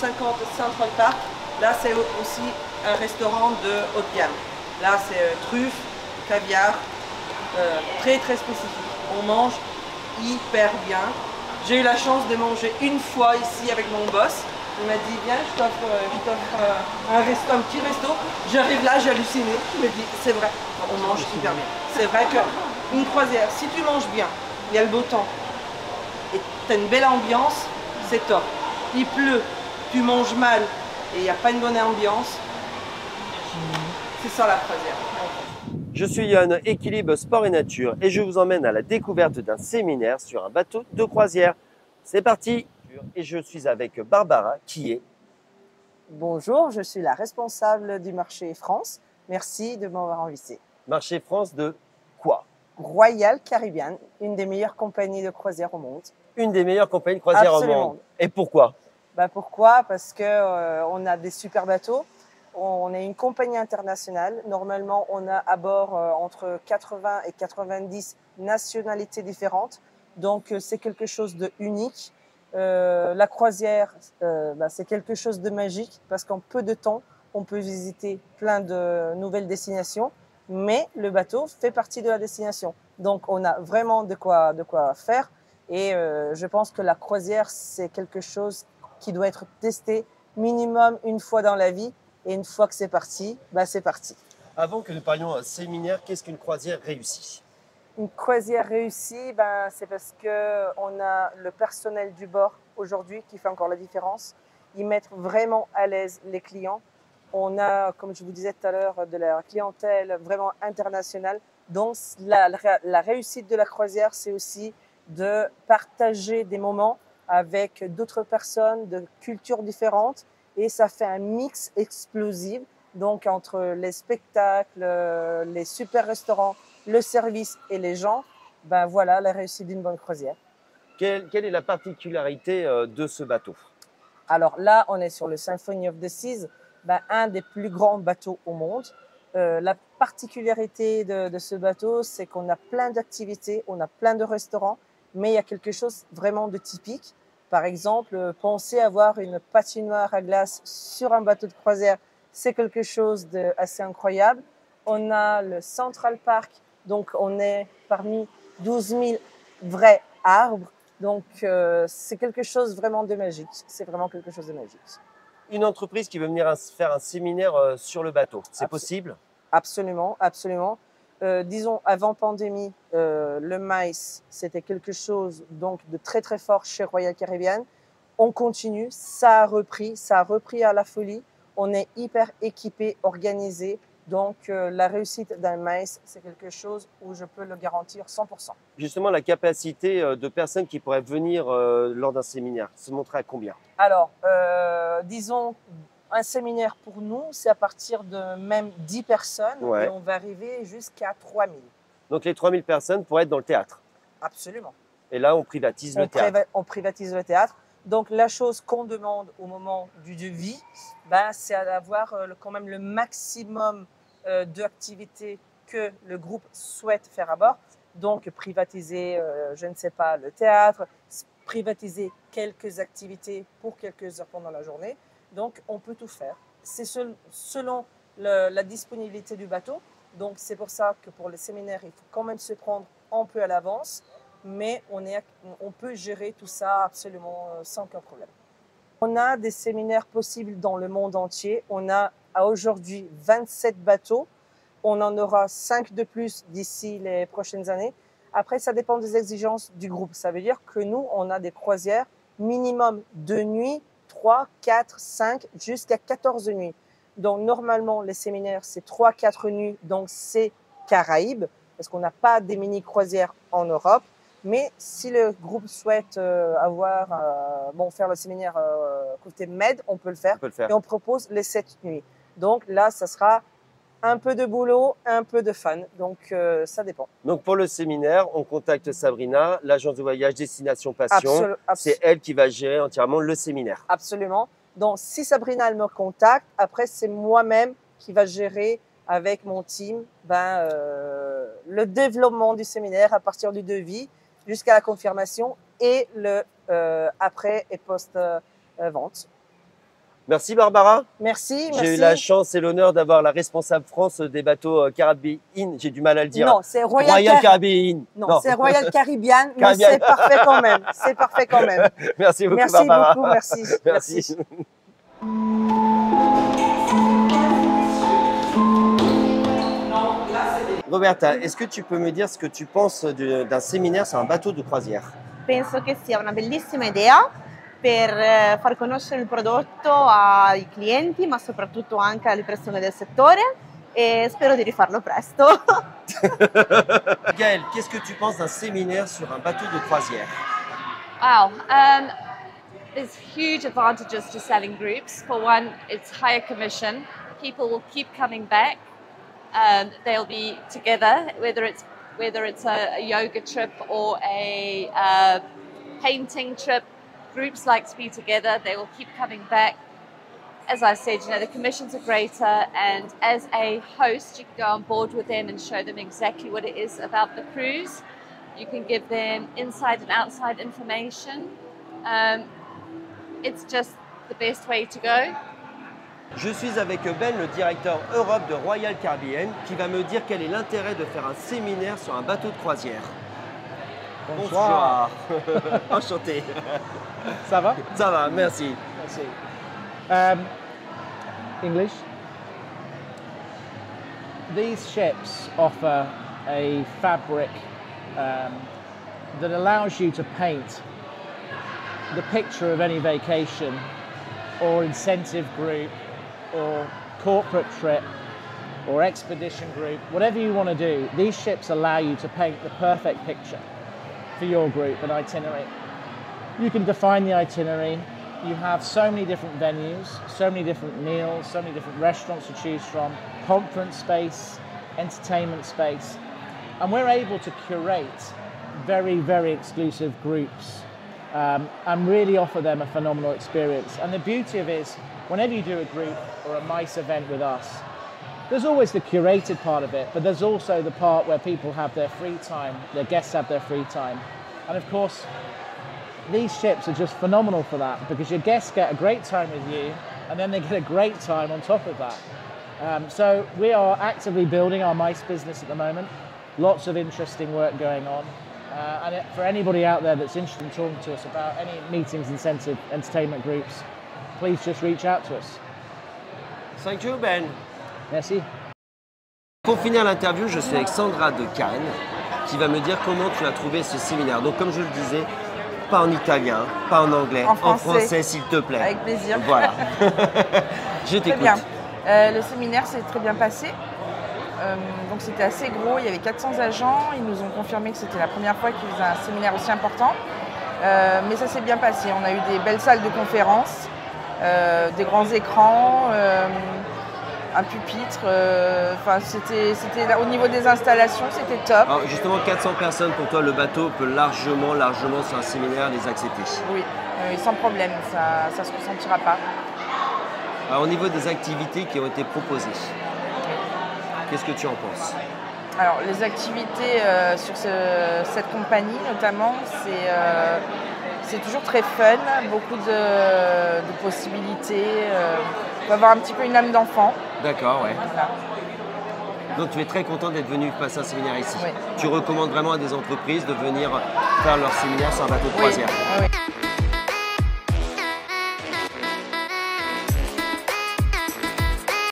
50 Central Park. Là, c'est aussi un restaurant de haut de gamme. Là, c'est truffes, caviar, très très spécifique. On mange hyper bien. J'ai eu la chance de manger une fois ici avec mon boss. Il m'a dit, viens, je t'offre un petit resto. J'arrive là, j'ai halluciné. Je me dis, c'est vrai, on mange hyper bien. C'est vrai qu'une croisière, si tu manges bien, il y a le beau temps et tu as une belle ambiance, c'est top. Il pleut, tu manges mal et il n'y a pas une bonne ambiance. C'est ça la croisière. Je suis Yann, Équilibre Sport et Nature, et je vous emmène à la découverte d'un séminaire sur un bateau de croisière. C'est parti! Et je suis avec Barbara, qui est… Bonjour, je suis la responsable du marché France. Merci de m'avoir invité. Marché France de quoi? Royal Caribbean, une des meilleures compagnies de croisière au monde. Une des meilleures compagnies de croisière au monde. Et pourquoi? Pourquoi? Parce que on a des super bateaux. On est une compagnie internationale. Normalement, on a à bord entre 80 et 90 nationalités différentes. Donc, c'est quelque chose de unique. La croisière, c'est quelque chose de magique parce qu'en peu de temps, on peut visiter plein de nouvelles destinations, mais le bateau fait partie de la destination. Donc, on a vraiment de quoi faire et je pense que la croisière, c'est quelque chose qui doit être testé minimum une fois dans la vie et une fois que c'est parti, c'est parti. Avant que nous parlions séminaire, qu'est-ce qu'une croisière réussie? Une croisière réussie, c'est parce qu'on a le personnel du bord aujourd'hui qui fait encore la différence. Ils mettent vraiment à l'aise les clients. On a, comme je vous disais tout à l'heure, de la clientèle vraiment internationale. Donc, la réussite de la croisière, c'est aussi de partager des moments avec d'autres personnes de cultures différentes. Et ça fait un mix explosif. Donc, entre les spectacles, les super restaurants, le service et les gens, voilà la réussite d'une bonne croisière. Quelle est la particularité de ce bateau? Alors là, on est sur le Symphony of the Seas, un des plus grands bateaux au monde. La particularité de ce bateau, c'est qu'on a plein d'activités, on a plein de restaurants, mais il y a quelque chose vraiment de typique. Par exemple, penser avoir une patinoire à glace sur un bateau de croisière, c'est quelque chose d'assez incroyable. On a le Central Park, donc on est parmi 12 000 vrais arbres. Donc, c'est quelque chose vraiment de magique. C'est vraiment quelque chose de magique. Une entreprise qui veut venir faire un séminaire sur le bateau, c'est possible? Absolument, absolument. Disons, avant pandémie, le maïs, c'était quelque chose donc de très très fort chez Royal Caribbean. On continue, ça a repris à la folie. On est hyper équipé, organisé. Donc, la réussite d'un maïs, c'est quelque chose où je peux le garantir 100%. Justement, la capacité de personnes qui pourraient venir lors d'un séminaire se montrer à combien? Alors, disons, un séminaire pour nous, c'est à partir de même 10 personnes et on va arriver jusqu'à 3000. Donc, les 3000 personnes pourraient être dans le théâtre? Absolument. Et là, on privatise le théâtre? On privatise le théâtre. Donc, la chose qu'on demande au moment du devis, c'est d'avoir quand même le maximum d'activités que le groupe souhaite faire à bord. Donc, privatiser, je ne sais pas, le théâtre, privatiser quelques activités pour quelques heures pendant la journée. Donc, on peut tout faire. C'est selon la disponibilité du bateau. Donc, c'est pour ça que pour les séminaires, il faut quand même se prendre un peu à l'avance. Mais on peut gérer tout ça absolument sans aucun problème. On a des séminaires possibles dans le monde entier. On a à aujourd'hui 27 bateaux. On en aura 5 de plus d'ici les prochaines années. Après, ça dépend des exigences du groupe. Ça veut dire que nous, on a des croisières minimum 2 nuits, 3, 4, 5, jusqu'à 14 nuits. Donc, normalement, les séminaires, c'est 3-4 nuits. Donc, c'est Caraïbes, parce qu'on n'a pas des mini-croisières en Europe. Mais si le groupe souhaite faire le séminaire côté Med, on peut le faire. Et on propose les 7 nuits. Donc là, ça sera un peu de boulot, un peu de fun. Donc ça dépend. Donc pour le séminaire, on contacte Sabrina, l'agence de voyage Destination Passion. C'est elle qui va gérer entièrement le séminaire. Absolument. Donc si Sabrina elle me contacte, après c'est moi-même qui va gérer avec mon team le développement du séminaire à partir du devis jusqu'à la confirmation et le après et post-vente. Merci Barbara. Merci. J'ai eu la chance et l'honneur d'avoir la responsable France des bateaux Caribbean. J'ai du mal à le dire. Non, c'est Royal Caribbean. Non, c'est Royal Caribbean, mais c'est parfait quand même. C'est parfait quand même. Merci beaucoup merci Barbara. Beaucoup, merci. Merci. Roberta, est-ce que tu peux me dire ce que tu penses d'un séminaire sur un bateau de croisière? Penso che sia una bellissima idea per far conoscere il prodotto ai clienti, ma soprattutto anche alle persone del settore e spero di rifarlo presto. Gaëlle, qu'est-ce que tu penses d'un séminaire sur un bateau de croisière? Wow, there's huge advantages to selling groups. For one, it's higher commission. People will keep coming back. They'll be together, whether it's a yoga trip or a painting trip. Groups like to be together. They will keep coming back. As I said, the commissions are greater, and as a host, you can go on board with them and show them exactly what it is about the cruise. You can give them inside and outside information. It's just the best way to go. Je suis avec Ben, le directeur Europe de Royal Caribbean, qui va me dire quel est l'intérêt de faire un séminaire sur un bateau de croisière. Bonsoir. Enchanté. Ça va? Ça va, merci. Merci. English. These ships offer a fabric that allows you to paint the picture of any vacation or incentive group or corporate trip or expedition group, whatever you want to do. These ships allow you to paint the perfect picture for your group and itinerary. You can define the itinerary. You have so many different venues, so many different meals, so many different restaurants to choose from, conference space, entertainment space, and we're able to curate very, very exclusive groups and really offer them a phenomenal experience. And the beauty of it is, whenever you do a group or a MICE event with us, there's always the curated part of it, but there's also the part where people have their free time, their guests have their free time. And of course, these ships are just phenomenal for that, because your guests get a great time with you and then they get a great time on top of that. So we are actively building our MICE business at the moment. Lots of interesting work going on. For anybody out there that's interested in talking to us about any meetings, incentive, entertainment groups, please just reach out to us. Thank you, Ben. Merci. Pour finir l'interview, je suis avec Sandra de Cannes, qui va me dire comment tu as trouvé ce séminaire. Donc, comme je le disais, pas en italien, pas en anglais, en français s'il te plaît. Avec plaisir. Voilà. Je Très t'écoute. bien. Le séminaire s'est très bien passé. Donc c'était assez gros, il y avait 400 agents. Ils nous ont confirmé que c'était la première fois qu'ils faisaient un séminaire aussi important. Mais ça s'est bien passé. On a eu des belles salles de conférence, des grands écrans, un pupitre. C'était au niveau des installations, c'était top. Alors justement, 400 personnes, pour toi, le bateau peut largement sur un séminaire les accepter. Oui, sans problème, ça ne se ressentira pas. Alors, au niveau des activités qui ont été proposées, qu'est-ce que tu en penses? Alors, les activités sur cette compagnie, notamment, c'est toujours très fun, beaucoup de possibilités. On peut avoir un petit peu une âme d'enfant. D'accord, ouais. Voilà. Donc, tu es très content d'être venu passer un séminaire ici. Oui. Tu recommandes vraiment à des entreprises de venir faire leur séminaire sur un bateau de croisière. Oui.